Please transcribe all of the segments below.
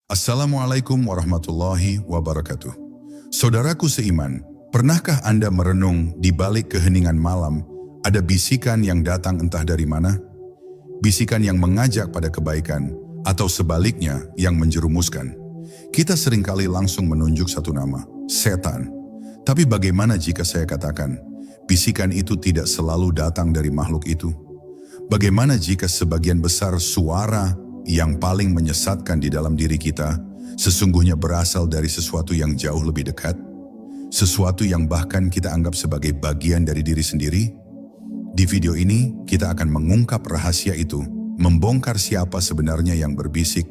Assalamualaikum warahmatullahi wabarakatuh. Saudaraku seiman, pernahkah Anda merenung di balik keheningan malam ada bisikan yang datang entah dari mana? Bisikan yang mengajak pada kebaikan atau sebaliknya yang menjerumuskan. Kita seringkali langsung menunjuk satu nama, setan. Tapi bagaimana jika saya katakan, bisikan itu tidak selalu datang dari makhluk itu? Bagaimana jika sebagian besar suara yang paling menyesatkan di dalam diri kita sesungguhnya berasal dari sesuatu yang jauh lebih dekat? Sesuatu yang bahkan kita anggap sebagai bagian dari diri sendiri? Di video ini, kita akan mengungkap rahasia itu, membongkar siapa sebenarnya yang berbisik,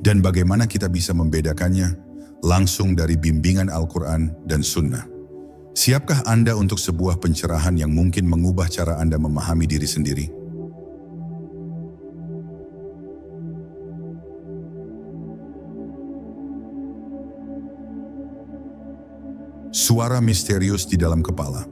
dan bagaimana kita bisa membedakannya langsung dari bimbingan Al-Quran dan Sunnah. Siapkah Anda untuk sebuah pencerahan yang mungkin mengubah cara Anda memahami diri sendiri? Suara misterius di dalam kepala.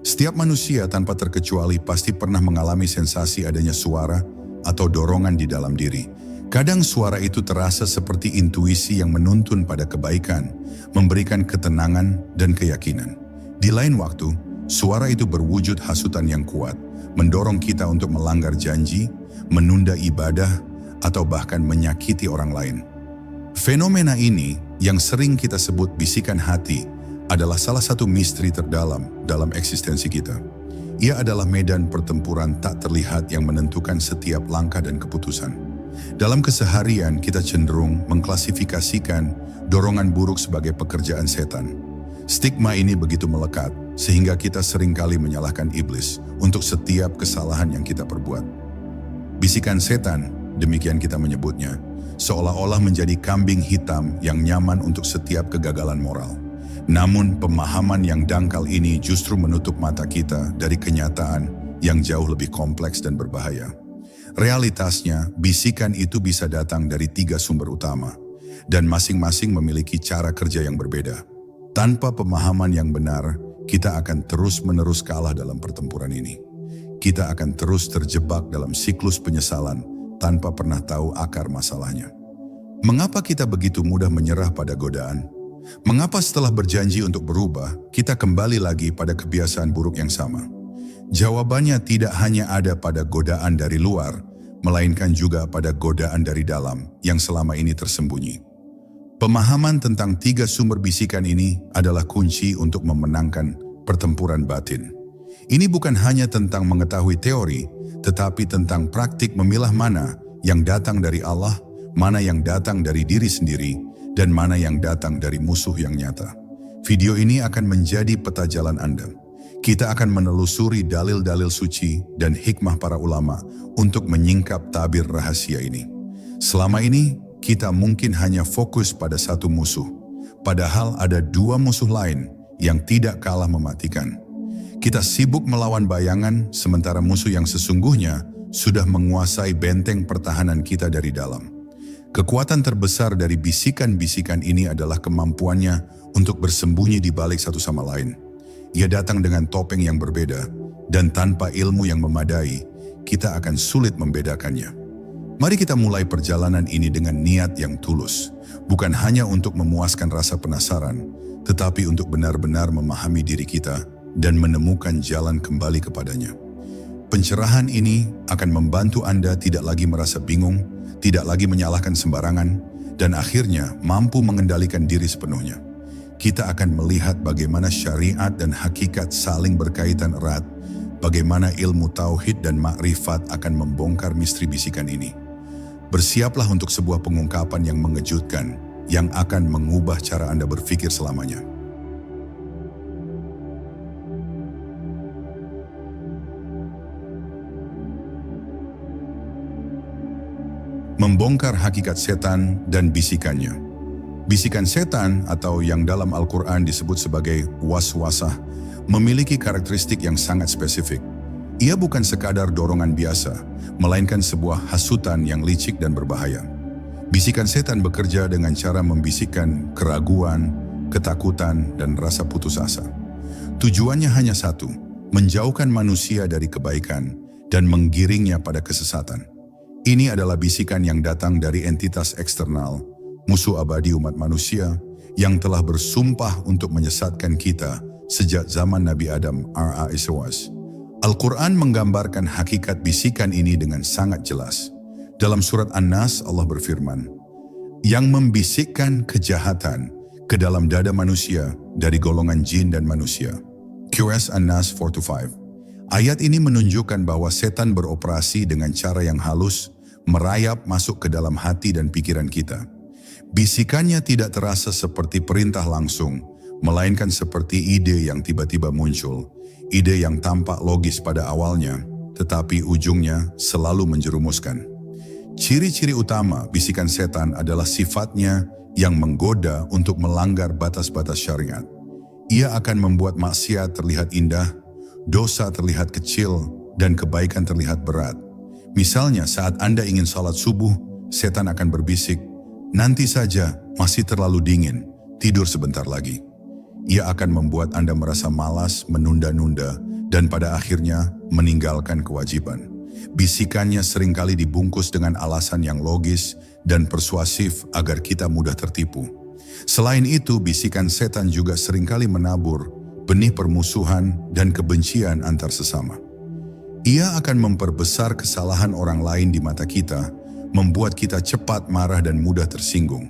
Setiap manusia tanpa terkecuali pasti pernah mengalami sensasi adanya suara atau dorongan di dalam diri. Kadang suara itu terasa seperti intuisi yang menuntun pada kebaikan, memberikan ketenangan dan keyakinan. Di lain waktu, suara itu berwujud hasutan yang kuat, mendorong kita untuk melanggar janji, menunda ibadah, atau bahkan menyakiti orang lain. Fenomena ini yang sering kita sebut bisikan hati adalah salah satu misteri terdalam dalam eksistensi kita. Ia adalah medan pertempuran tak terlihat yang menentukan setiap langkah dan keputusan. Dalam keseharian kita cenderung mengklasifikasikan dorongan buruk sebagai pekerjaan setan. Stigma ini begitu melekat sehingga kita seringkali menyalahkan iblis untuk setiap kesalahan yang kita perbuat. Bisikan setan, demikian kita menyebutnya, seolah-olah menjadi kambing hitam yang nyaman untuk setiap kegagalan moral. Namun pemahaman yang dangkal ini justru menutup mata kita dari kenyataan yang jauh lebih kompleks dan berbahaya. Realitasnya, bisikan itu bisa datang dari 3 sumber utama, dan masing-masing memiliki cara kerja yang berbeda. Tanpa pemahaman yang benar, kita akan terus-menerus kalah dalam pertempuran ini. Kita akan terus terjebak dalam siklus penyesalan tanpa pernah tahu akar masalahnya. Mengapa kita begitu mudah menyerah pada godaan? Mengapa setelah berjanji untuk berubah, kita kembali lagi pada kebiasaan buruk yang sama? Jawabannya tidak hanya ada pada godaan dari luar, melainkan juga pada godaan dari dalam yang selama ini tersembunyi. Pemahaman tentang 3 sumber bisikan ini adalah kunci untuk memenangkan pertempuran batin. Ini bukan hanya tentang mengetahui teori, tetapi tentang praktik memilah mana yang datang dari Allah, mana yang datang dari diri sendiri, dan mana yang datang dari musuh yang nyata. Video ini akan menjadi peta jalan Anda. Kita akan menelusuri dalil-dalil suci dan hikmah para ulama untuk menyingkap tabir rahasia ini. Selama ini, kita mungkin hanya fokus pada satu musuh, padahal ada 2 musuh lain yang tidak kalah mematikan. Kita sibuk melawan bayangan, sementara musuh yang sesungguhnya sudah menguasai benteng pertahanan kita dari dalam. Kekuatan terbesar dari bisikan-bisikan ini adalah kemampuannya untuk bersembunyi di balik satu sama lain. Ia datang dengan topeng yang berbeda, dan tanpa ilmu yang memadai, kita akan sulit membedakannya. Mari kita mulai perjalanan ini dengan niat yang tulus, bukan hanya untuk memuaskan rasa penasaran, tetapi untuk benar-benar memahami diri kita dan menemukan jalan kembali kepadanya. Pencerahan ini akan membantu Anda tidak lagi merasa bingung, tidak lagi menyalahkan sembarangan, dan akhirnya mampu mengendalikan diri sepenuhnya. Kita akan melihat bagaimana syariat dan hakikat saling berkaitan erat, bagaimana ilmu tauhid dan makrifat akan membongkar misteri bisikan ini. Bersiaplah untuk sebuah pengungkapan yang mengejutkan, yang akan mengubah cara Anda berpikir selamanya. Membongkar hakikat setan dan bisikannya. Bisikan setan atau yang dalam Al-Quran disebut sebagai waswasah memiliki karakteristik yang sangat spesifik. Ia bukan sekadar dorongan biasa, melainkan sebuah hasutan yang licik dan berbahaya. Bisikan setan bekerja dengan cara membisikkan keraguan, ketakutan, dan rasa putus asa. Tujuannya hanya satu, menjauhkan manusia dari kebaikan dan menggiringnya pada kesesatan. Ini adalah bisikan yang datang dari entitas eksternal, musuh abadi umat manusia yang telah bersumpah untuk menyesatkan kita sejak zaman Nabi Adam r.a.s. Al-Quran menggambarkan hakikat bisikan ini dengan sangat jelas. Dalam surat An-Nas Allah berfirman, yang membisikkan kejahatan ke dalam dada manusia dari golongan jin dan manusia. QS An-Nas 4-5. Ayat ini menunjukkan bahwa setan beroperasi dengan cara yang halus, merayap masuk ke dalam hati dan pikiran kita. Bisikannya tidak terasa seperti perintah langsung, melainkan seperti ide yang tiba-tiba muncul. Ide yang tampak logis pada awalnya, tetapi ujungnya selalu menjerumuskan. Ciri-ciri utama bisikan setan adalah sifatnya yang menggoda untuk melanggar batas-batas syariat. Ia akan membuat maksiat terlihat indah, dosa terlihat kecil, dan kebaikan terlihat berat. Misalnya saat Anda ingin salat subuh, setan akan berbisik, nanti saja, masih terlalu dingin, tidur sebentar lagi. Ia akan membuat Anda merasa malas, menunda-nunda, dan pada akhirnya meninggalkan kewajiban. Bisikannya seringkali dibungkus dengan alasan yang logis dan persuasif agar kita mudah tertipu. Selain itu, bisikan setan juga seringkali menabur benih permusuhan dan kebencian antar sesama. Ia akan memperbesar kesalahan orang lain di mata kita, membuat kita cepat marah dan mudah tersinggung.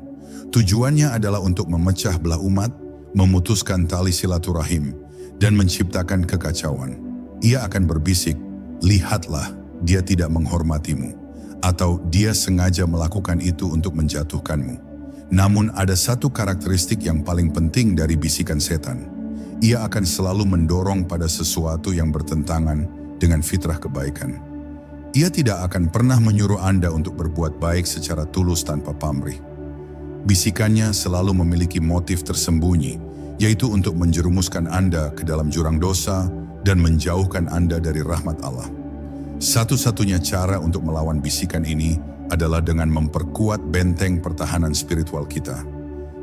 Tujuannya adalah untuk memecah belah umat, memutuskan tali silaturahim, dan menciptakan kekacauan. Ia akan berbisik, lihatlah, dia tidak menghormatimu, atau dia sengaja melakukan itu untuk menjatuhkanmu. Namun ada satu karakteristik yang paling penting dari bisikan setan. Ia akan selalu mendorong pada sesuatu yang bertentangan dengan fitrah kebaikan. Ia tidak akan pernah menyuruh Anda untuk berbuat baik secara tulus tanpa pamrih. Bisikannya selalu memiliki motif tersembunyi, yaitu untuk menjerumuskan Anda ke dalam jurang dosa dan menjauhkan Anda dari rahmat Allah. Satu-satunya cara untuk melawan bisikan ini adalah dengan memperkuat benteng pertahanan spiritual kita.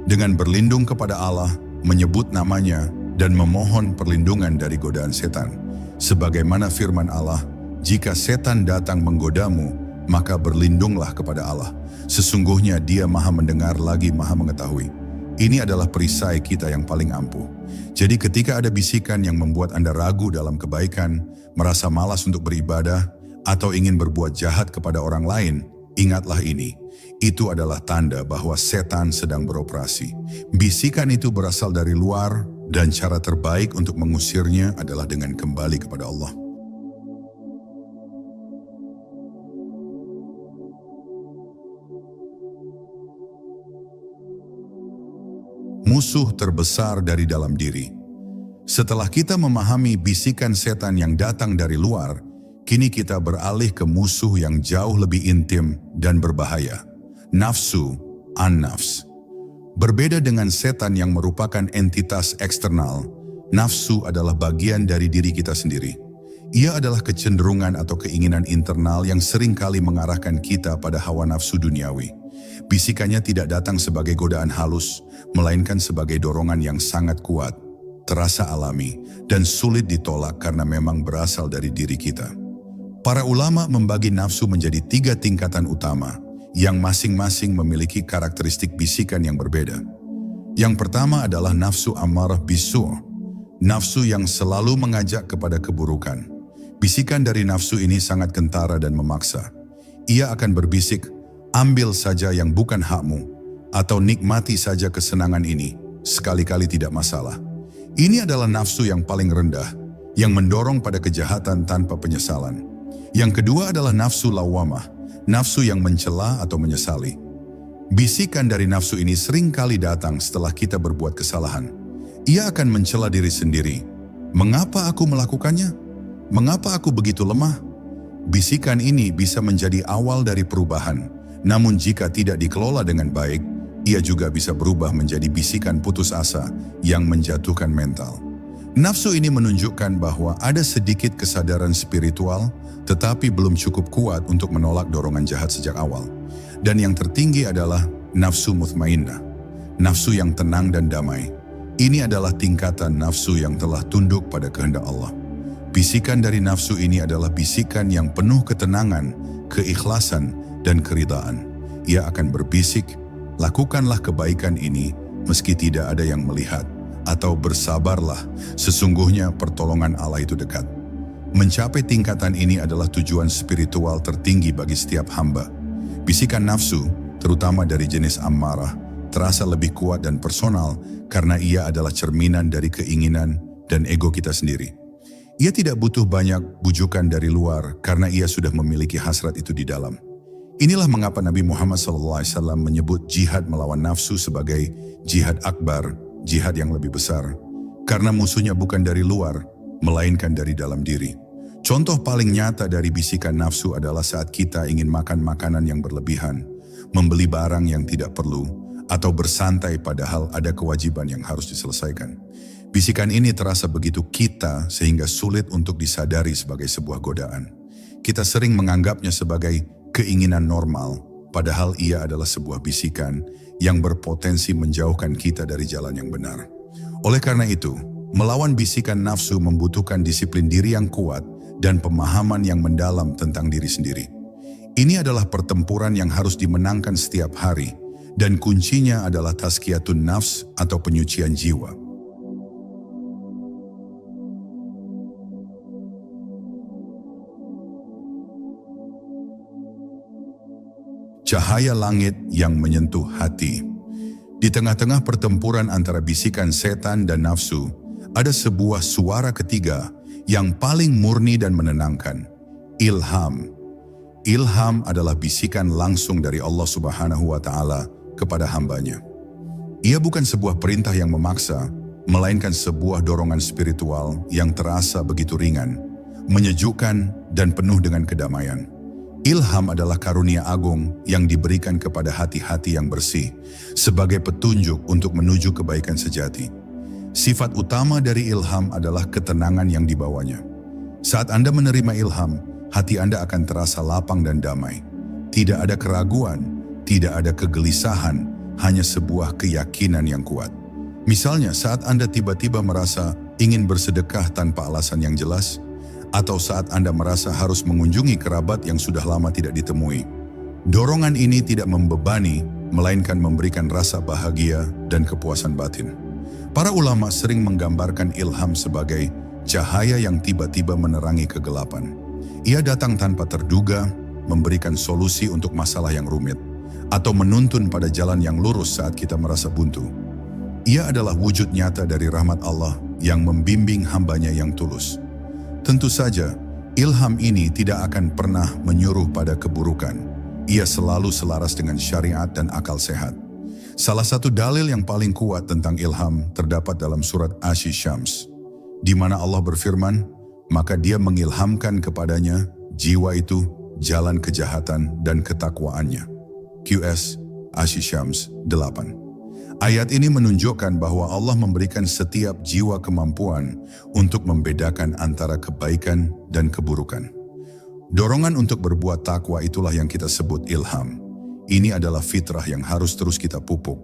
Dengan berlindung kepada Allah, menyebut namanya, dan memohon perlindungan dari godaan setan. Sebagaimana firman Allah, jika setan datang menggodamu, maka berlindunglah kepada Allah. Sesungguhnya dia maha mendengar lagi maha mengetahui. Ini adalah perisai kita yang paling ampuh. Jadi ketika ada bisikan yang membuat Anda ragu dalam kebaikan, merasa malas untuk beribadah, atau ingin berbuat jahat kepada orang lain, ingatlah ini. Itu adalah tanda bahwa setan sedang beroperasi. Bisikan itu berasal dari luar, dan cara terbaik untuk mengusirnya adalah dengan kembali kepada Allah. Musuh terbesar dari dalam diri. Setelah kita memahami bisikan setan yang datang dari luar, kini kita beralih ke musuh yang jauh lebih intim dan berbahaya. Nafsu, an-nafs. Berbeda dengan setan yang merupakan entitas eksternal, nafsu adalah bagian dari diri kita sendiri. Ia adalah kecenderungan atau keinginan internal yang seringkali mengarahkan kita pada hawa nafsu duniawi. Bisikannya tidak datang sebagai godaan halus, melainkan sebagai dorongan yang sangat kuat, terasa alami, dan sulit ditolak karena memang berasal dari diri kita. Para ulama membagi nafsu menjadi 3 tingkatan utama, yang masing-masing memiliki karakteristik bisikan yang berbeda. Yang pertama adalah nafsu amarah bisu', nafsu yang selalu mengajak kepada keburukan. Bisikan dari nafsu ini sangat kentara dan memaksa. Ia akan berbisik, ambil saja yang bukan hakmu, atau nikmati saja kesenangan ini, sekali-kali tidak masalah. Ini adalah nafsu yang paling rendah, yang mendorong pada kejahatan tanpa penyesalan. Yang kedua adalah nafsu lawamah, nafsu yang mencela atau menyesali. Bisikan dari nafsu ini seringkali datang setelah kita berbuat kesalahan. Ia akan mencela diri sendiri. Mengapa aku melakukannya? Mengapa aku begitu lemah? Bisikan ini bisa menjadi awal dari perubahan. Namun jika tidak dikelola dengan baik, ia juga bisa berubah menjadi bisikan putus asa yang menjatuhkan mental. Nafsu ini menunjukkan bahwa ada sedikit kesadaran spiritual, tetapi belum cukup kuat untuk menolak dorongan jahat sejak awal. Dan yang tertinggi adalah nafsu mutmainnah, nafsu yang tenang dan damai. Ini adalah tingkatan nafsu yang telah tunduk pada kehendak Allah. Bisikan dari nafsu ini adalah bisikan yang penuh ketenangan, keikhlasan, dan keridaan. Ia akan berbisik, lakukanlah kebaikan ini meski tidak ada yang melihat, atau bersabarlah, sesungguhnya pertolongan Allah itu dekat. Mencapai tingkatan ini adalah tujuan spiritual tertinggi bagi setiap hamba. Bisikan nafsu, terutama dari jenis ammarah, terasa lebih kuat dan personal karena ia adalah cerminan dari keinginan dan ego kita sendiri. Ia tidak butuh banyak bujukan dari luar karena ia sudah memiliki hasrat itu di dalam. Inilah mengapa Nabi Muhammad SAW menyebut jihad melawan nafsu sebagai jihad akbar, jihad yang lebih besar. Karena musuhnya bukan dari luar, melainkan dari dalam diri. Contoh paling nyata dari bisikan nafsu adalah saat kita ingin makan makanan yang berlebihan, membeli barang yang tidak perlu, atau bersantai padahal ada kewajiban yang harus diselesaikan. Bisikan ini terasa begitu kita sehingga sulit untuk disadari sebagai sebuah godaan. Kita sering menganggapnya sebagai keinginan normal, padahal ia adalah sebuah bisikan yang berpotensi menjauhkan kita dari jalan yang benar. Oleh karena itu, melawan bisikan nafsu membutuhkan disiplin diri yang kuat dan pemahaman yang mendalam tentang diri sendiri. Ini adalah pertempuran yang harus dimenangkan setiap hari, dan kuncinya adalah tazkiyatun nafs atau penyucian jiwa. Cahaya langit yang menyentuh hati. Di tengah-tengah pertempuran antara bisikan setan dan nafsu, ada sebuah suara ketiga yang paling murni dan menenangkan. Ilham. Ilham adalah bisikan langsung dari Allah Subhanahu wa Ta'ala kepada hambanya. Ia bukan sebuah perintah yang memaksa, melainkan sebuah dorongan spiritual yang terasa begitu ringan, menyejukkan, dan penuh dengan kedamaian. Ilham adalah karunia agung yang diberikan kepada hati-hati yang bersih sebagai petunjuk untuk menuju kebaikan sejati. Sifat utama dari ilham adalah ketenangan yang dibawanya. Saat Anda menerima ilham, hati Anda akan terasa lapang dan damai. Tidak ada keraguan, tidak ada kegelisahan, hanya sebuah keyakinan yang kuat. Misalnya saat Anda tiba-tiba merasa ingin bersedekah tanpa alasan yang jelas, atau saat Anda merasa harus mengunjungi kerabat yang sudah lama tidak ditemui. Dorongan ini tidak membebani, melainkan memberikan rasa bahagia dan kepuasan batin. Para ulama sering menggambarkan ilham sebagai cahaya yang tiba-tiba menerangi kegelapan. Ia datang tanpa terduga, memberikan solusi untuk masalah yang rumit, atau menuntun pada jalan yang lurus saat kita merasa buntu. Ia adalah wujud nyata dari rahmat Allah yang membimbing hambanya yang tulus. Tentu saja, ilham ini tidak akan pernah menyuruh pada keburukan. Ia selalu selaras dengan syariat dan akal sehat. Salah satu dalil yang paling kuat tentang ilham terdapat dalam surat Asy-Syams, di mana Allah berfirman, maka Dia mengilhamkan kepadanya jiwa itu jalan kejahatan dan ketakwaannya. QS Asy-Syams 8. Ayat ini menunjukkan bahwa Allah memberikan setiap jiwa kemampuan untuk membedakan antara kebaikan dan keburukan. Dorongan untuk berbuat takwa itulah yang kita sebut ilham. Ini adalah fitrah yang harus terus kita pupuk.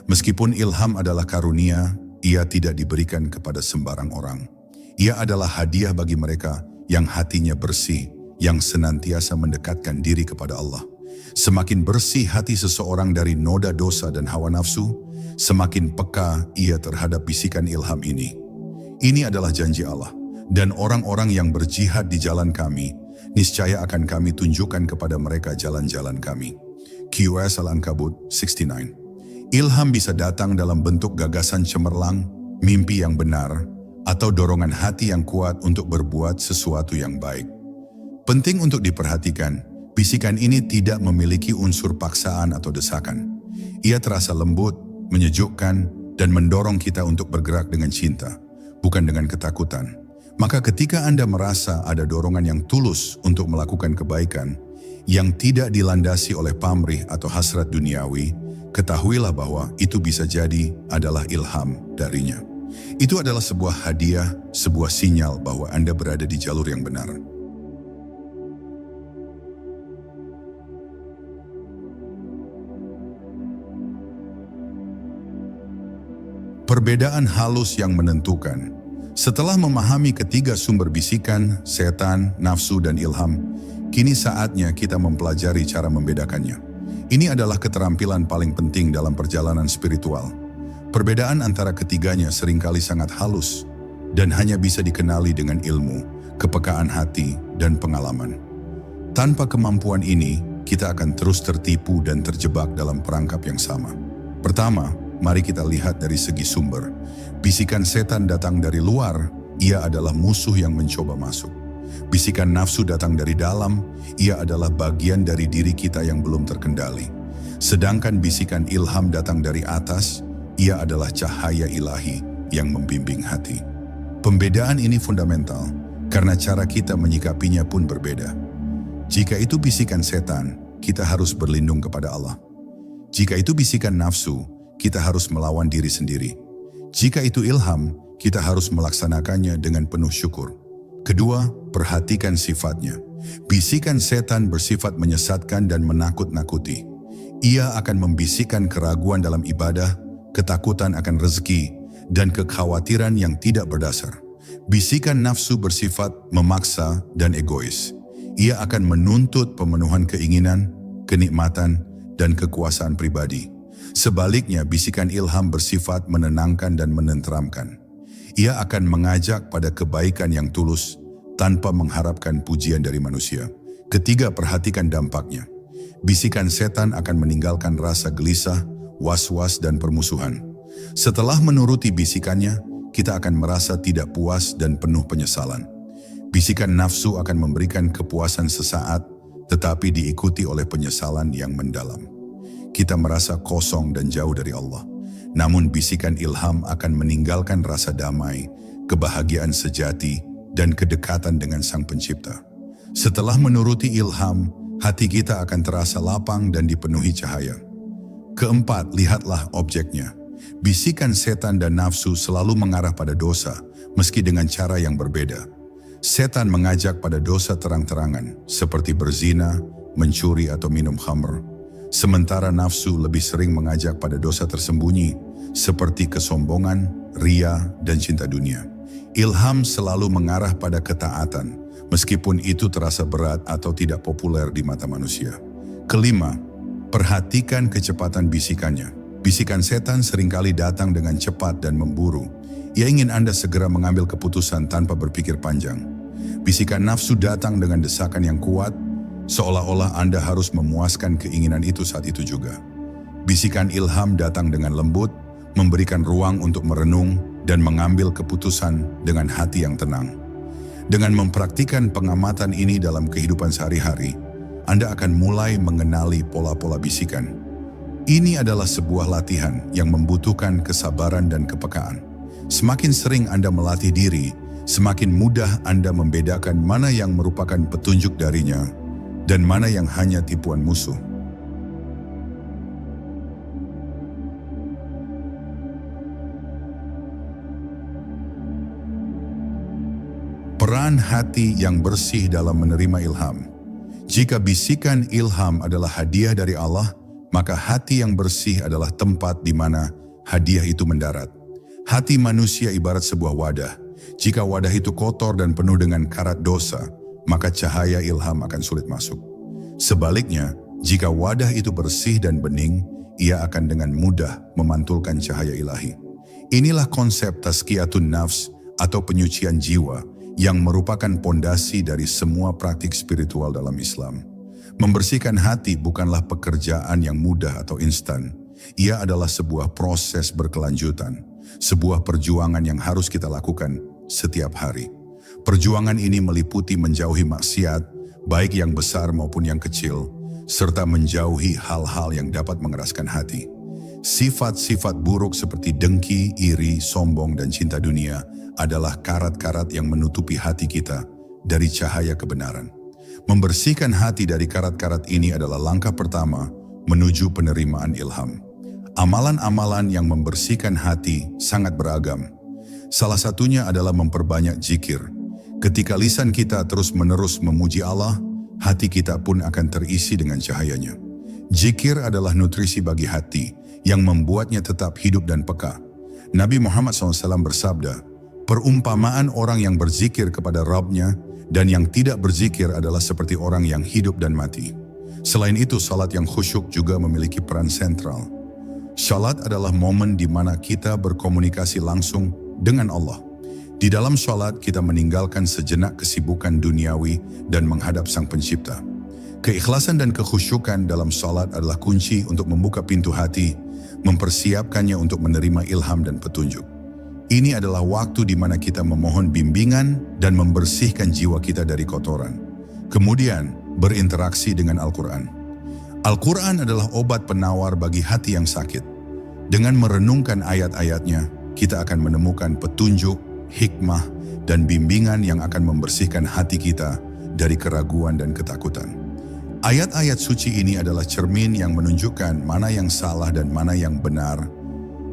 Meskipun ilham adalah karunia, ia tidak diberikan kepada sembarang orang. Ia adalah hadiah bagi mereka yang hatinya bersih, yang senantiasa mendekatkan diri kepada Allah. Semakin bersih hati seseorang dari noda dosa dan hawa nafsu, semakin peka ia terhadap bisikan ilham ini. Ini adalah janji Allah, dan orang-orang yang berjihad di jalan kami, niscaya akan kami tunjukkan kepada mereka jalan-jalan kami. QS Al-Ankabut 69. Ilham bisa datang dalam bentuk gagasan cemerlang, mimpi yang benar, atau dorongan hati yang kuat untuk berbuat sesuatu yang baik. Penting untuk diperhatikan, bisikan ini tidak memiliki unsur paksaan atau desakan. Ia terasa lembut, menyejukkan, dan mendorong kita untuk bergerak dengan cinta, bukan dengan ketakutan. Maka ketika Anda merasa ada dorongan yang tulus untuk melakukan kebaikan, yang tidak dilandasi oleh pamrih atau hasrat duniawi, ketahuilah bahwa itu bisa jadi adalah ilham darinya. Itu adalah sebuah hadiah, sebuah sinyal bahwa Anda berada di jalur yang benar. Perbedaan halus yang menentukan. Setelah memahami ketiga sumber bisikan, setan, nafsu, dan ilham, kini saatnya kita mempelajari cara membedakannya. Ini adalah keterampilan paling penting dalam perjalanan spiritual. Perbedaan antara ketiganya seringkali sangat halus dan hanya bisa dikenali dengan ilmu, kepekaan hati, dan pengalaman. Tanpa kemampuan ini, kita akan terus tertipu dan terjebak dalam perangkap yang sama. Pertama, mari kita lihat dari segi sumber. Bisikan setan datang dari luar, ia adalah musuh yang mencoba masuk. Bisikan nafsu datang dari dalam, ia adalah bagian dari diri kita yang belum terkendali. Sedangkan bisikan ilham datang dari atas, ia adalah cahaya ilahi yang membimbing hati. Pembedaan ini fundamental, karena cara kita menyikapinya pun berbeda. Jika itu bisikan setan, kita harus berlindung kepada Allah. Jika itu bisikan nafsu, kita harus melawan diri sendiri. Jika itu ilham, kita harus melaksanakannya dengan penuh syukur. Kedua, perhatikan sifatnya. Bisikan setan bersifat menyesatkan dan menakut-nakuti. Ia akan membisikkan keraguan dalam ibadah, ketakutan akan rezeki, dan kekhawatiran yang tidak berdasar. Bisikan nafsu bersifat memaksa dan egois. Ia akan menuntut pemenuhan keinginan, kenikmatan, dan kekuasaan pribadi. Sebaliknya, bisikan ilham bersifat menenangkan dan menenteramkan. Ia akan mengajak pada kebaikan yang tulus tanpa mengharapkan pujian dari manusia. Ketiga, perhatikan dampaknya. Bisikan setan akan meninggalkan rasa gelisah, was-was, dan permusuhan. Setelah menuruti bisikannya, kita akan merasa tidak puas dan penuh penyesalan. Bisikan nafsu akan memberikan kepuasan sesaat, tetapi diikuti oleh penyesalan yang mendalam. Kita merasa kosong dan jauh dari Allah. Namun bisikan ilham akan meninggalkan rasa damai, kebahagiaan sejati, dan kedekatan dengan Sang Pencipta. Setelah menuruti ilham, hati kita akan terasa lapang dan dipenuhi cahaya. Keempat, lihatlah objeknya. Bisikan setan dan nafsu selalu mengarah pada dosa, meski dengan cara yang berbeda. Setan mengajak pada dosa terang-terangan, seperti berzina, mencuri, atau minum khamr. Sementara nafsu lebih sering mengajak pada dosa tersembunyi, seperti kesombongan, ria, dan cinta dunia. Ilham selalu mengarah pada ketaatan, meskipun itu terasa berat atau tidak populer di mata manusia. Kelima, perhatikan kecepatan bisikannya. Bisikan setan seringkali datang dengan cepat dan memburu. Ia ingin Anda segera mengambil keputusan tanpa berpikir panjang. Bisikan nafsu datang dengan desakan yang kuat, seolah-olah Anda harus memuaskan keinginan itu saat itu juga. Bisikan ilham datang dengan lembut, memberikan ruang untuk merenung dan mengambil keputusan dengan hati yang tenang. Dengan mempraktikkan pengamatan ini dalam kehidupan sehari-hari, Anda akan mulai mengenali pola-pola bisikan. Ini adalah sebuah latihan yang membutuhkan kesabaran dan kepekaan. Semakin sering Anda melatih diri, semakin mudah Anda membedakan mana yang merupakan petunjuk darinya dan mana yang hanya tipuan musuh. Peran hati yang bersih dalam menerima ilham. Jika bisikan ilham adalah hadiah dari Allah, maka hati yang bersih adalah tempat di mana hadiah itu mendarat. Hati manusia ibarat sebuah wadah. Jika wadah itu kotor dan penuh dengan karat dosa, maka cahaya ilham akan sulit masuk. Sebaliknya, jika wadah itu bersih dan bening, ia akan dengan mudah memantulkan cahaya ilahi. Inilah konsep tazkiyatun nafs atau penyucian jiwa yang merupakan pondasi dari semua praktik spiritual dalam Islam. Membersihkan hati bukanlah pekerjaan yang mudah atau instan. Ia adalah sebuah proses berkelanjutan, sebuah perjuangan yang harus kita lakukan setiap hari. Perjuangan ini meliputi menjauhi maksiat, baik yang besar maupun yang kecil, serta menjauhi hal-hal yang dapat mengeraskan hati. Sifat-sifat buruk seperti dengki, iri, sombong, dan cinta dunia adalah karat-karat yang menutupi hati kita dari cahaya kebenaran. Membersihkan hati dari karat-karat ini adalah langkah pertama menuju penerimaan ilham. Amalan-amalan yang membersihkan hati sangat beragam. Salah satunya adalah memperbanyak zikir. Ketika lisan kita terus-menerus memuji Allah, hati kita pun akan terisi dengan cahayanya. Zikir adalah nutrisi bagi hati yang membuatnya tetap hidup dan peka. Nabi Muhammad SAW bersabda, perumpamaan orang yang berzikir kepada Rabb-Nya dan yang tidak berzikir adalah seperti orang yang hidup dan mati. Selain itu, salat yang khusyuk juga memiliki peran sentral. Salat adalah momen di mana kita berkomunikasi langsung dengan Allah. Di dalam salat, kita meninggalkan sejenak kesibukan duniawi dan menghadap Sang Pencipta. Keikhlasan dan kekhusyukan dalam salat adalah kunci untuk membuka pintu hati, mempersiapkannya untuk menerima ilham dan petunjuk. Ini adalah waktu di mana kita memohon bimbingan dan membersihkan jiwa kita dari kotoran. Kemudian, berinteraksi dengan Al-Quran. Al-Quran adalah obat penawar bagi hati yang sakit. Dengan merenungkan ayat-ayatnya, kita akan menemukan petunjuk, hikmah, dan bimbingan yang akan membersihkan hati kita dari keraguan dan ketakutan. Ayat-ayat suci ini adalah cermin yang menunjukkan mana yang salah dan mana yang benar,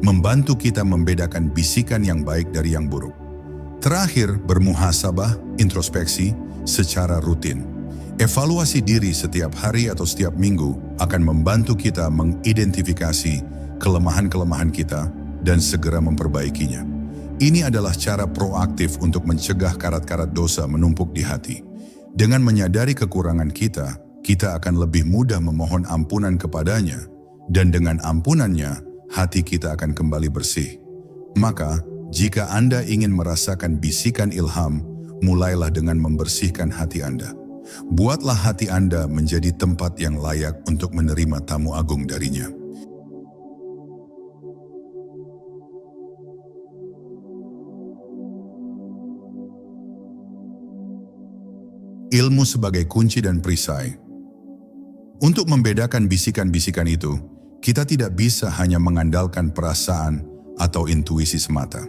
membantu kita membedakan bisikan yang baik dari yang buruk. Terakhir, bermuhasabah, introspeksi, secara rutin. Evaluasi diri setiap hari atau setiap minggu akan membantu kita mengidentifikasi kelemahan-kelemahan kita dan segera memperbaikinya. Ini adalah cara proaktif untuk mencegah karat-karat dosa menumpuk di hati. Dengan menyadari kekurangan kita, kita akan lebih mudah memohon ampunan kepadanya, dan dengan ampunannya, hati kita akan kembali bersih. Maka, jika Anda ingin merasakan bisikan ilham, mulailah dengan membersihkan hati Anda. Buatlah hati Anda menjadi tempat yang layak untuk menerima tamu agung darinya. Ilmu sebagai kunci dan perisai. Untuk membedakan bisikan-bisikan itu, kita tidak bisa hanya mengandalkan perasaan atau intuisi semata.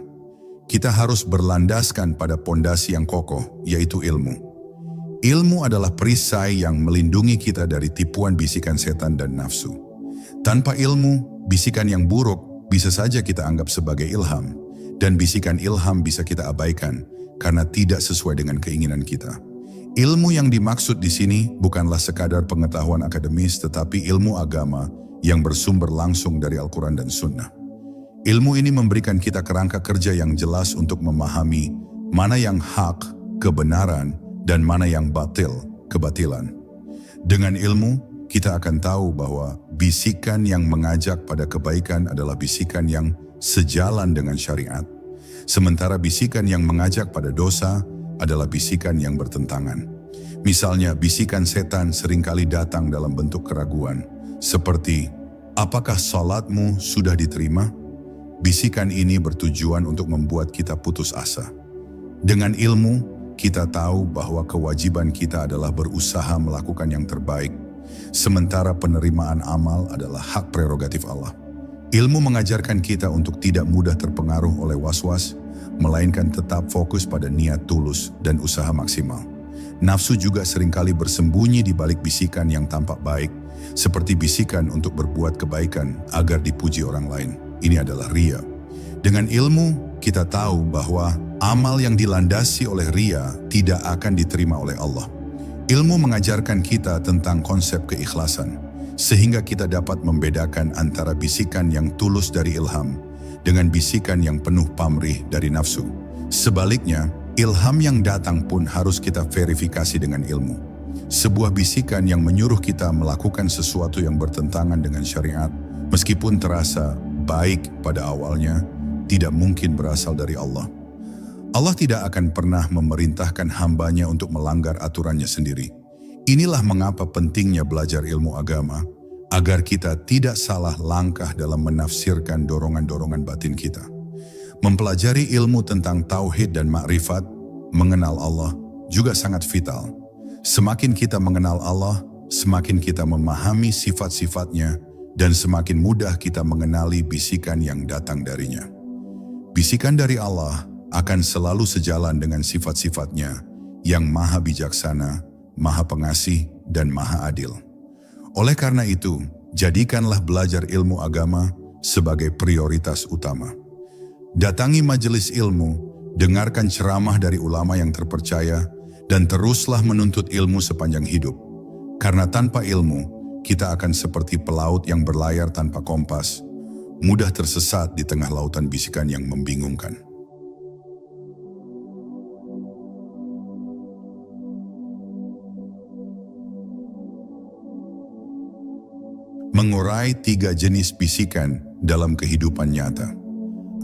Kita harus berlandaskan pada pondasi yang kokoh, yaitu ilmu. Ilmu adalah perisai yang melindungi kita dari tipuan bisikan setan dan nafsu. Tanpa ilmu, bisikan yang buruk bisa saja kita anggap sebagai ilham, dan bisikan ilham bisa kita abaikan karena tidak sesuai dengan keinginan kita. Ilmu yang dimaksud di sini bukanlah sekadar pengetahuan akademis, tetapi ilmu agama yang bersumber langsung dari Al-Quran dan Sunnah. Ilmu ini memberikan kita kerangka kerja yang jelas untuk memahami mana yang hak, kebenaran, dan mana yang batil, kebatilan. Dengan ilmu, kita akan tahu bahwa bisikan yang mengajak pada kebaikan adalah bisikan yang sejalan dengan syariat, sementara bisikan yang mengajak pada dosa adalah bisikan yang bertentangan. Misalnya, bisikan setan seringkali datang dalam bentuk keraguan, seperti, apakah salatmu sudah diterima? Bisikan ini bertujuan untuk membuat kita putus asa. Dengan ilmu, kita tahu bahwa kewajiban kita adalah berusaha melakukan yang terbaik, sementara penerimaan amal adalah hak prerogatif Allah. Ilmu mengajarkan kita untuk tidak mudah terpengaruh oleh was-was, melainkan tetap fokus pada niat tulus dan usaha maksimal. Nafsu juga seringkali bersembunyi di balik bisikan yang tampak baik, seperti bisikan untuk berbuat kebaikan agar dipuji orang lain. Ini adalah riya. Dengan ilmu, kita tahu bahwa amal yang dilandasi oleh riya tidak akan diterima oleh Allah. Ilmu mengajarkan kita tentang konsep keikhlasan, sehingga kita dapat membedakan antara bisikan yang tulus dari ilham dengan bisikan yang penuh pamrih dari nafsu. Sebaliknya, ilham yang datang pun harus kita verifikasi dengan ilmu. Sebuah bisikan yang menyuruh kita melakukan sesuatu yang bertentangan dengan syariat, meskipun terasa baik pada awalnya, tidak mungkin berasal dari Allah. Allah tidak akan pernah memerintahkan hambanya untuk melanggar aturannya sendiri. Inilah mengapa pentingnya belajar ilmu agama, agar kita tidak salah langkah dalam menafsirkan dorongan-dorongan batin kita. Mempelajari ilmu tentang tauhid dan makrifat, mengenal Allah, juga sangat vital. Semakin kita mengenal Allah, semakin kita memahami sifat-sifatnya, dan semakin mudah kita mengenali bisikan yang datang darinya. Bisikan dari Allah akan selalu sejalan dengan sifat-sifatnya yang maha bijaksana, maha pengasih, dan maha adil. Oleh karena itu, jadikanlah belajar ilmu agama sebagai prioritas utama. Datangi majelis ilmu, dengarkan ceramah dari ulama yang terpercaya, dan teruslah menuntut ilmu sepanjang hidup. Karena tanpa ilmu, kita akan seperti pelaut yang berlayar tanpa kompas, mudah tersesat di tengah lautan bisikan yang membingungkan. mengurai 3 jenis bisikan dalam kehidupan nyata.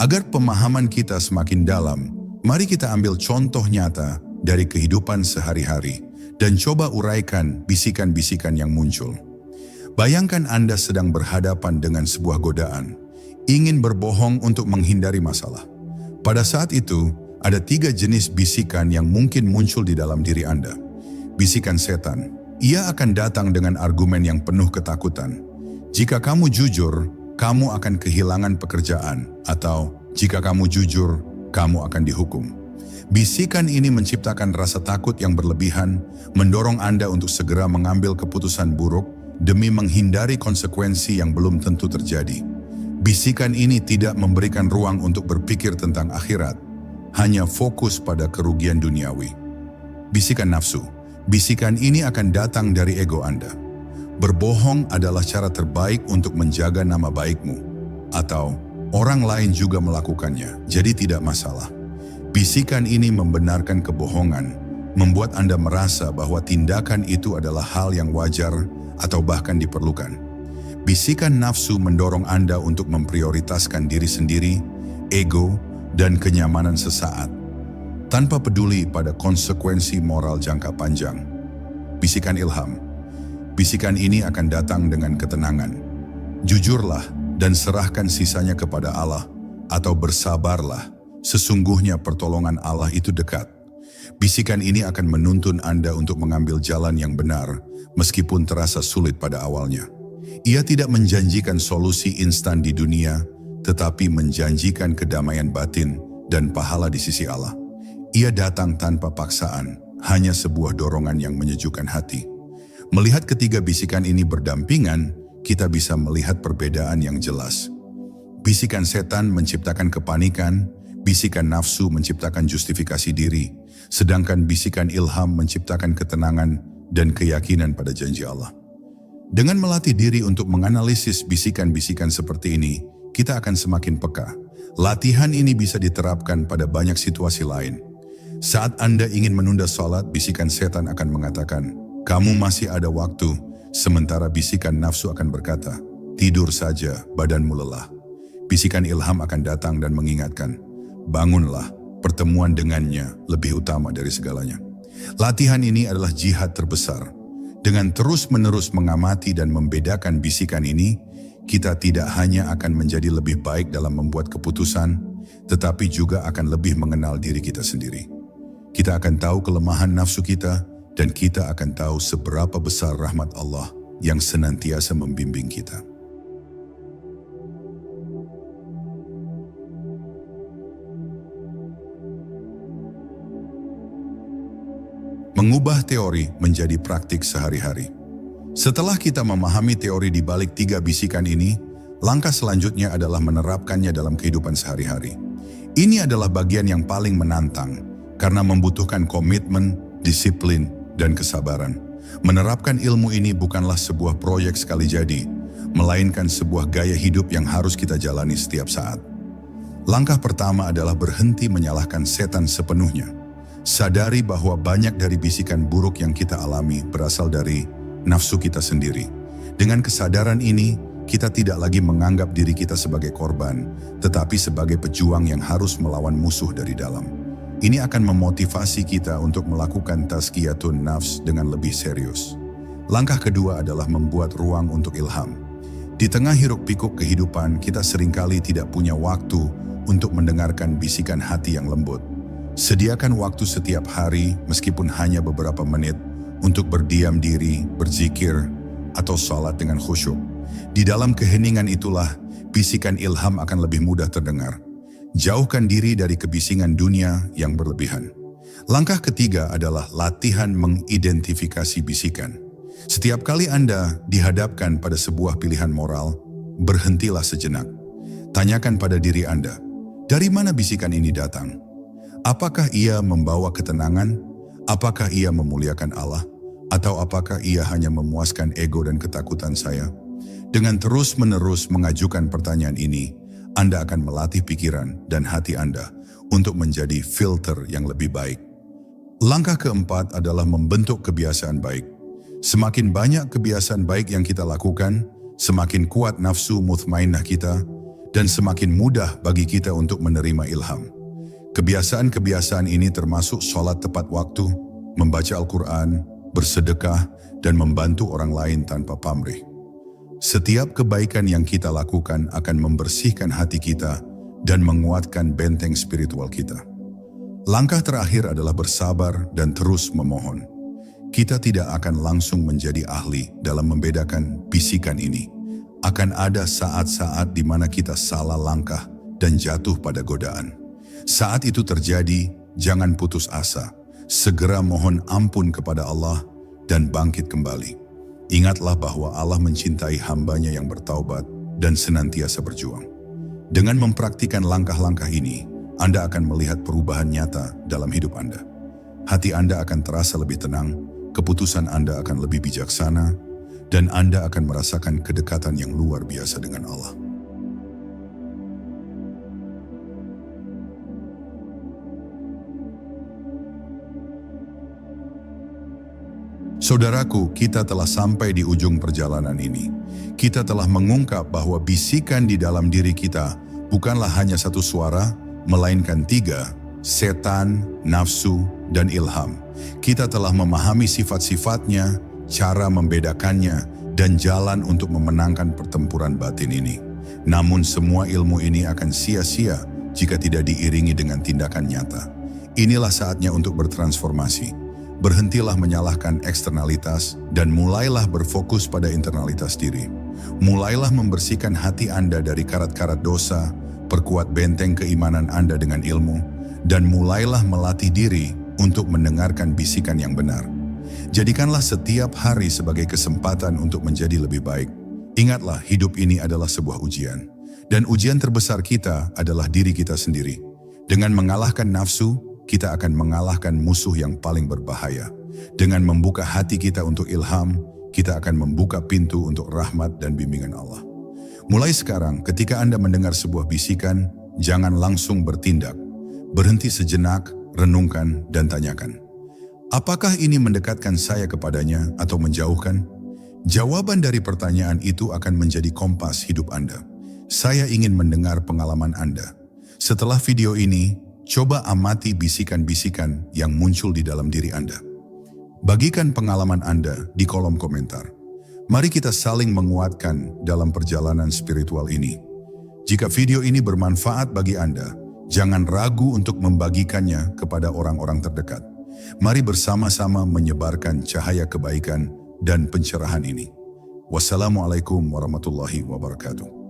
Agar pemahaman kita semakin dalam, mari kita ambil contoh nyata dari kehidupan sehari-hari dan coba uraikan bisikan-bisikan yang muncul. Bayangkan Anda sedang berhadapan dengan sebuah godaan, ingin berbohong untuk menghindari masalah. Pada saat itu, ada 3 jenis bisikan yang mungkin muncul di dalam diri Anda. Bisikan setan, ia akan datang dengan argumen yang penuh ketakutan. Jika kamu jujur, kamu akan kehilangan pekerjaan, atau jika kamu jujur, kamu akan dihukum. Bisikan ini menciptakan rasa takut yang berlebihan, mendorong Anda untuk segera mengambil keputusan buruk demi menghindari konsekuensi yang belum tentu terjadi. Bisikan ini tidak memberikan ruang untuk berpikir tentang akhirat, hanya fokus pada kerugian duniawi. Bisikan nafsu. Bisikan ini akan datang dari ego Anda. Berbohong adalah cara terbaik untuk menjaga nama baikmu, atau orang lain juga melakukannya, jadi tidak masalah. Bisikan ini membenarkan kebohongan, membuat Anda merasa bahwa tindakan itu adalah hal yang wajar atau bahkan diperlukan. Bisikan nafsu mendorong Anda untuk memprioritaskan diri sendiri, ego, dan kenyamanan sesaat, tanpa peduli pada konsekuensi moral jangka panjang. Bisikan ilham. Bisikan ini akan datang dengan ketenangan. Jujurlah dan serahkan sisanya kepada Allah, atau bersabarlah, sesungguhnya pertolongan Allah itu dekat. Bisikan ini akan menuntun Anda untuk mengambil jalan yang benar, meskipun terasa sulit pada awalnya. Ia tidak menjanjikan solusi instan di dunia, tetapi menjanjikan kedamaian batin dan pahala di sisi Allah. Ia datang tanpa paksaan, hanya sebuah dorongan yang menyejukkan hati. Melihat ketiga bisikan ini berdampingan, kita bisa melihat perbedaan yang jelas. Bisikan setan menciptakan kepanikan, bisikan nafsu menciptakan justifikasi diri, sedangkan bisikan ilham menciptakan ketenangan dan keyakinan pada janji Allah. Dengan melatih diri untuk menganalisis bisikan-bisikan seperti ini, kita akan semakin peka. Latihan ini bisa diterapkan pada banyak situasi lain. Saat Anda ingin menunda sholat, bisikan setan akan mengatakan, "Kamu masih ada waktu," sementara bisikan nafsu akan berkata, "Tidur saja, badanmu lelah." Bisikan ilham akan datang dan mengingatkan, "Bangunlah, pertemuan dengannya lebih utama dari segalanya." Latihan ini adalah jihad terbesar. Dengan terus-menerus mengamati dan membedakan bisikan ini, kita tidak hanya akan menjadi lebih baik dalam membuat keputusan, tetapi juga akan lebih mengenal diri kita sendiri. Kita akan tahu kelemahan nafsu kita, dan kita akan tahu seberapa besar rahmat Allah yang senantiasa membimbing kita. Mengubah teori menjadi praktik sehari-hari. Setelah kita memahami teori di balik 3 bisikan ini, langkah selanjutnya adalah menerapkannya dalam kehidupan sehari-hari. Ini adalah bagian yang paling menantang, karena membutuhkan komitmen, disiplin, dan kesabaran. Menerapkan ilmu ini bukanlah sebuah proyek sekali jadi, melainkan sebuah gaya hidup yang harus kita jalani setiap saat. Langkah pertama adalah berhenti menyalahkan setan sepenuhnya. Sadari bahwa banyak dari bisikan buruk yang kita alami berasal dari nafsu kita sendiri. Dengan kesadaran ini, kita tidak lagi menganggap diri kita sebagai korban, tetapi sebagai pejuang yang harus melawan musuh dari dalam. Ini akan memotivasi kita untuk melakukan tazkiyatun nafs dengan lebih serius. Langkah kedua adalah membuat ruang untuk ilham. Di tengah hiruk-pikuk kehidupan, kita seringkali tidak punya waktu untuk mendengarkan bisikan hati yang lembut. Sediakan waktu setiap hari, meskipun hanya beberapa menit, untuk berdiam diri, berzikir, atau salat dengan khusyuk. Di dalam keheningan itulah, bisikan ilham akan lebih mudah terdengar. Jauhkan diri dari kebisingan dunia yang berlebihan. Langkah ketiga adalah latihan mengidentifikasi bisikan. Setiap kali Anda dihadapkan pada sebuah pilihan moral, berhentilah sejenak. Tanyakan pada diri Anda, dari mana bisikan ini datang? Apakah ia membawa ketenangan? Apakah ia memuliakan Allah? Atau apakah ia hanya memuaskan ego dan ketakutan saya? Dengan terus-menerus mengajukan pertanyaan ini, Anda akan melatih pikiran dan hati Anda untuk menjadi filter yang lebih baik. Langkah keempat adalah membentuk kebiasaan baik. Semakin banyak kebiasaan baik yang kita lakukan, semakin kuat nafsu mutmainnah kita, dan semakin mudah bagi kita untuk menerima ilham. Kebiasaan-kebiasaan ini termasuk sholat tepat waktu, membaca Al-Quran, bersedekah, dan membantu orang lain tanpa pamrih. Setiap kebaikan yang kita lakukan akan membersihkan hati kita dan menguatkan benteng spiritual kita. Langkah terakhir adalah bersabar dan terus memohon. Kita tidak akan langsung menjadi ahli dalam membedakan bisikan ini. Akan ada saat-saat di mana kita salah langkah dan jatuh pada godaan. Saat itu terjadi, jangan putus asa. Segera mohon ampun kepada Allah dan bangkit kembali. Ingatlah bahwa Allah mencintai hamba-Nya yang bertaubat dan senantiasa berjuang. Dengan mempraktikkan langkah-langkah ini, Anda akan melihat perubahan nyata dalam hidup Anda. Hati Anda akan terasa lebih tenang, keputusan Anda akan lebih bijaksana, dan Anda akan merasakan kedekatan yang luar biasa dengan Allah. Saudaraku, kita telah sampai di ujung perjalanan ini. Kita telah mengungkap bahwa bisikan di dalam diri kita bukanlah hanya satu suara, melainkan tiga: setan, nafsu, dan ilham. Kita telah memahami sifat-sifatnya, cara membedakannya, dan jalan untuk memenangkan pertempuran batin ini. Namun semua ilmu ini akan sia-sia jika tidak diiringi dengan tindakan nyata. Inilah saatnya untuk bertransformasi. Berhentilah menyalahkan eksternalitas dan mulailah berfokus pada internalitas diri. Mulailah membersihkan hati Anda dari karat-karat dosa, perkuat benteng keimanan Anda dengan ilmu, dan mulailah melatih diri untuk mendengarkan bisikan yang benar. Jadikanlah setiap hari sebagai kesempatan untuk menjadi lebih baik. Ingatlah, hidup ini adalah sebuah ujian. Dan ujian terbesar kita adalah diri kita sendiri. Dengan mengalahkan nafsu, kita akan mengalahkan musuh yang paling berbahaya. Dengan membuka hati kita untuk ilham, kita akan membuka pintu untuk rahmat dan bimbingan Allah. Mulai sekarang, ketika Anda mendengar sebuah bisikan, jangan langsung bertindak. Berhenti sejenak, renungkan, dan tanyakan, apakah ini mendekatkan saya kepadanya atau menjauhkan? Jawaban dari pertanyaan itu akan menjadi kompas hidup Anda. Saya ingin mendengar pengalaman Anda. Setelah video ini, coba amati bisikan-bisikan yang muncul di dalam diri Anda. Bagikan pengalaman Anda di kolom komentar. Mari kita saling menguatkan dalam perjalanan spiritual ini. Jika video ini bermanfaat bagi Anda, jangan ragu untuk membagikannya kepada orang-orang terdekat. Mari bersama-sama menyebarkan cahaya kebaikan dan pencerahan ini. Wassalamualaikum warahmatullahi wabarakatuh.